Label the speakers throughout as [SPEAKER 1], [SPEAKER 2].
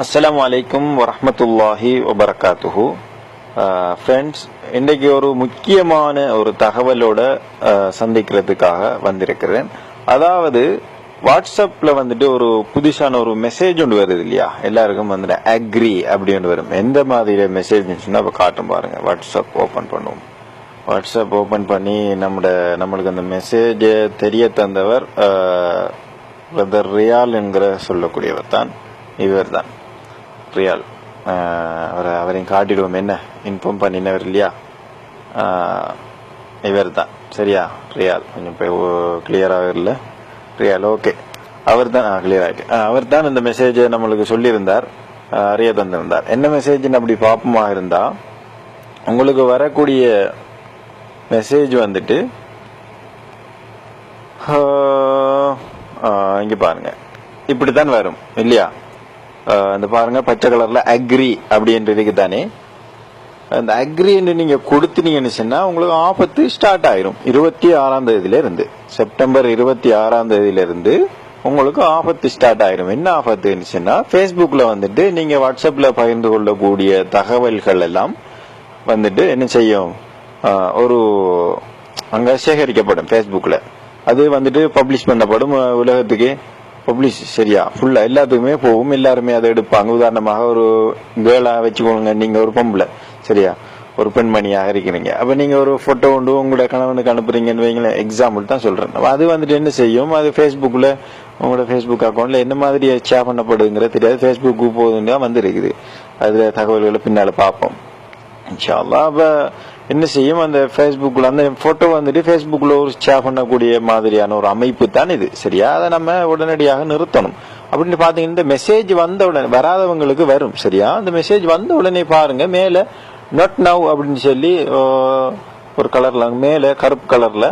[SPEAKER 1] அஸ்ஸலாமு அலைக்கும் வரஹ்மத்துல்லாஹி வபரகாத்துஹு. ஃப்ரெண்ட்ஸ், இன்றைக்கு ஒரு முக்கியமான ஒரு தகவலோட சந்திக்கிறதுக்காக வந்திருக்கிறேன். அதாவது வாட்ஸ்அப்ல வந்துட்டு ஒரு புதுசான ஒரு மெசேஜ் ஒன்று வருது இல்லையா, எல்லாருக்கும் வந்துட்டு அக்ரி அப்படின்னு வரும். எந்த மாதிரி மெசேஜ் இப்போ காட்டும் பாருங்க. வாட்ஸ்அப் ஓபன் பண்ணுவோம். வாட்ஸ்அப் ஓபன் பண்ணி நம்மளுக்கு அந்த மெசேஜ் தெரிய தந்தவர் பிரதர் ரியால் என்கிற சொல்லக்கூடியவர் தான். இவர் தான் ரியால். அவரையும் காட்டிடுவோம். என்ன இன்ஃபார்ம் பண்ணினவர் இல்லையா, இவர் தான். சரியா, ரியால். கொஞ்சம் கிளியராக இல்லை. ரியால், ஓகே, அவர் தான். கிளியர் ஆயிட்டு. அவர் தான் இந்த மெசேஜை நம்மளுக்கு சொல்லியிருந்தார், அறிய தந்திருந்தார். என்ன மெசேஜ்னு அப்படி பாப்பமா இருந்தா, உங்களுக்கு வரக்கூடிய மெசேஜ் வந்துட்டு இங்க பாருங்க, இப்படித்தான் வரும் இல்லையா. அந்த பாருங்க, பச்சை கலர்ல அக்ரி அப்படின்றது தானே. அந்த அக்ரின்னு நீங்க கொடுத்தீங்கன்னு சொன்னா உங்களுக்கு ஆபத்து ஸ்டார்ட் ஆயிரும். 26ஆம் தேதியில இருந்து, செப்டம்பர் 26ஆம் தேதியில இருந்து உங்களுக்கு ஆபத்து ஸ்டார்ட் ஆயிரும். என்ன ஆபத்துன்னு சொன்னா, பேஸ்புக்ல வந்துட்டு நீங்க வாட்ஸ்அப்ல பகிர்ந்து கொள்ளக்கூடிய தகவல்கள் எல்லாம் வந்துட்டு என்ன செய்யும், ஒரு அங்க சேகரிக்கப்படும் பேஸ்புக்ல. அது வந்துட்டு பப்ளிஷ் பண்ணப்படும் உலகத்துக்கு. பப்ளிஷ் சரியா ஃபுல்லா எல்லாத்துக்குமே போகும். எல்லாருமே அதை எடுப்பாங்க. உதாரணமாக ஒரு கேர்ளா வச்சுக்கோங்க, நீங்க ஒரு பொம்பளை சரியா, ஒரு பெண்மணியாக இருக்கிறீங்க. அப்ப நீங்க ஒரு போட்டோ கொண்டு உங்களோட கணவனுக்கு அனுப்புறீங்கன்னு வைங்களேன், எக்ஸாம்பிள் தான் சொல்றேன். அது வந்துட்டு என்ன செய்யும், அது பேஸ்புக்ல உங்களோட பேஸ்புக் அக்கௌண்ட்ல என்ன மாதிரி ஷேர் பண்ணப்படுங்கிற தெரியாது. பேஸ்புக்கு போகுதுன்னு தான் வந்து இருக்குது. அதுல தகவல்களை பின்னால பார்ப்போம் இன்ஷா அல்லாஹ். அப்ப என்ன செய்யும், அந்த பேஸ்புக்ல அந்த போட்டோ வந்துட்டு பேஸ்புக்ல ஒரு ஷேர் பண்ணக்கூடிய மாதிரியான ஒரு அமைப்பு தான் இது. சரியா, அதை நம்ம உடனடியாக நிறுத்தணும். அப்படின்னு பாத்தீங்கன்னா, இந்த மெசேஜ் வந்த உடனே வராதவங்களுக்கு வரும். சரியா, அந்த மெசேஜ் வந்த உடனே பாருங்க, மேல நாட் நவ் அப்படின்னு சொல்லி ஒரு கலர்ல மேல கருப்பு கலர்ல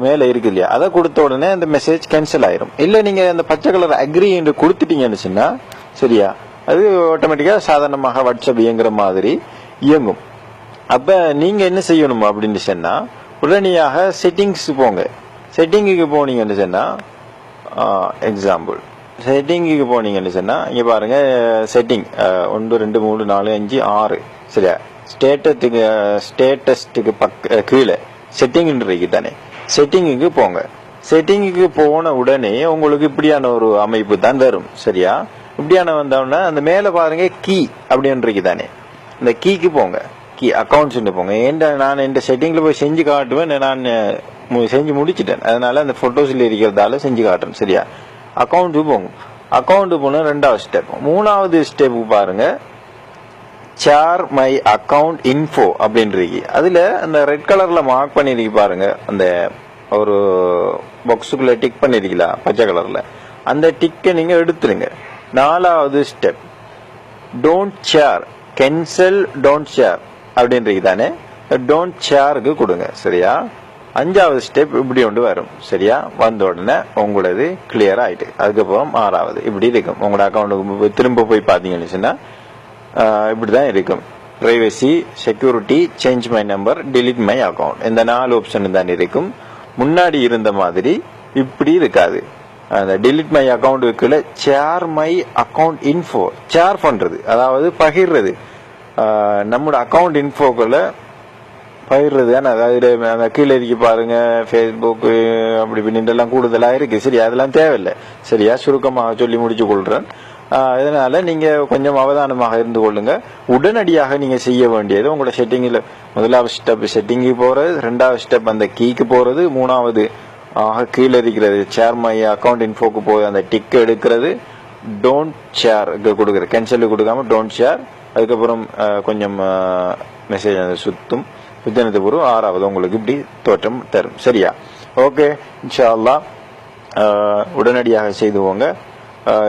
[SPEAKER 1] மேல இருக்கு இல்லையா, அதை கொடுத்த உடனே அந்த மெசேஜ் கேன்சல் ஆயிரும். இல்ல நீங்க அந்த பச்சை கலர் அக்ரி என்று கொடுத்துட்டீங்கன்னு சொன்னா சரியா, அது ஆட்டோமேட்டிக்கா சாதாரணமாக வாட்ஸ்அப் இயங்குற மாதிரி இயங்கும். அப்ப நீங்க என்ன செய்யணும் அப்படின்னு சொன்னா, உடனடியாக செட்டிங்ஸ் போங்க. செட்டிங்குக்கு போனீங்கன்னு சொன்னா, எக்ஸாம்பிள் செட்டிங்குக்கு போனீங்கன்னு சொன்னா, இங்க பாருங்க, செட்டிங் 1 2 3 4 5 6 சரியா, ஸ்டேட்டஸ்டுக்கு கீழே செட்டிங் இருக்கு தானே. செட்டிங்குக்கு போங்க. செட்டிங்குக்கு போன உடனே உங்களுக்கு இப்படியான ஒரு அமைப்பு தான் வரும். சரியா, இப்படியான வந்தோடனே அந்த மேல பாருங்க கீ அப்படின்னு இருக்கு தானே, இந்த கீக்கு போங்க. கீ அக்கௌண்ட்ஸ் போங்க. நான் இந்த செட்டிங்ல போய் செஞ்சு காட்டுவேன். நான் செஞ்சு முடிச்சிட்டேன், அதனால அந்த போட்டோஸ்ல இருக்கிறதால செஞ்சு காட்டுறேன். சரியா, அக்கௌண்ட் போங்க. அக்கௌண்ட் போன 2வது ஸ்டெப். 3வது ஸ்டெப் பாருங்க, ஷேர் மை அக்கௌண்ட் இன்ஃபோ அப்படின்றது. அதுல அந்த ரெட் கலர்ல மார்க் பண்ணிருக்கு பாருங்க, அந்த ஒரு பாக்ஸுக்குள்ள டிக் பண்ணிருக்கீங்களா பச்சை கலர்ல, அந்த டிக்கை நீங்க எடுத்துருங்க. 4வது step, don't share, cancel don't share அப்படின்றது தானே, டோன்ட் ஷேருக்கு கொடுங்க. சரியா, 5வது ஸ்டெப் இப்படி ஒன்று வரும். சரியா, வந்த உடனே உங்களது கிளியர் ஆயிட்டு, அதுக்கப்புறம் 6வது இப்படி இருக்கும். உங்களோட அக்கௌண்ட்டுக்கு திரும்ப போய் பாத்தீங்கன்னு சொன்னா இப்படிதான் இருக்கும். Privacy, security, change my number, delete my account, இந்த 4 ஆப்ஷன் தான் இருக்கும். முன்னாடி இருந்த மாதிரி இப்படி இருக்காது. அந்த delete my account share my account info, share பண்றது, அதாவது பகிர்றது. நம்மளோட அக்கௌண்ட் இன்ஃபோக்குள்ள பகிர்றது. அதாவது கீழே இருக்கு பாருங்க, பேஸ்புக் அப்படி இப்படின்றெல்லாம் கூடுதலா இருக்கு. சரி, அதெல்லாம் தேவையில்லை. சரியா, சுருக்கமாக சொல்லி முடிச்சு கொள்றேன். இதனால நீங்க கொஞ்சம் அவதானமாக இருந்து கொள்ளுங்க. உடனடியாக நீங்க செய்ய வேண்டியது, உங்களோட செட்டிங்ல 1வது ஸ்டெப் செட்டிங்கு போறது, 2வது ஸ்டெப் அந்த கீக்கு போறது, 3வது கீழே இருக்கிறது ஷேர் மை அக்கௌண்ட் இன்ஃபோக்கு போய் அந்த டிக் எடுக்கிறது, டோன்ட் ஷேர் கொடுக்குறது, கேன்சல் கொடுக்காம டோன்ட் ஷேர். அதுக்கப்புறம் கொஞ்சம் மெசேஜ் சுத்தும். சுத்தினது பிறகு 6வது உங்களுக்கு இப்படி தோற்றம் தரும். சரியா, ஓகே, இன்ஷா அல்லாஹ் உடனடியாக செய்துவோங்க.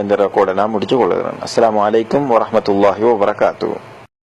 [SPEAKER 1] இந்த ரெக்கார்டை நான் முடிச்சு கொள்கிறேன். அஸ்ஸலாமு அலைக்கும் வரஹ்மத்துல்லாஹி வபரகாத்துஹு.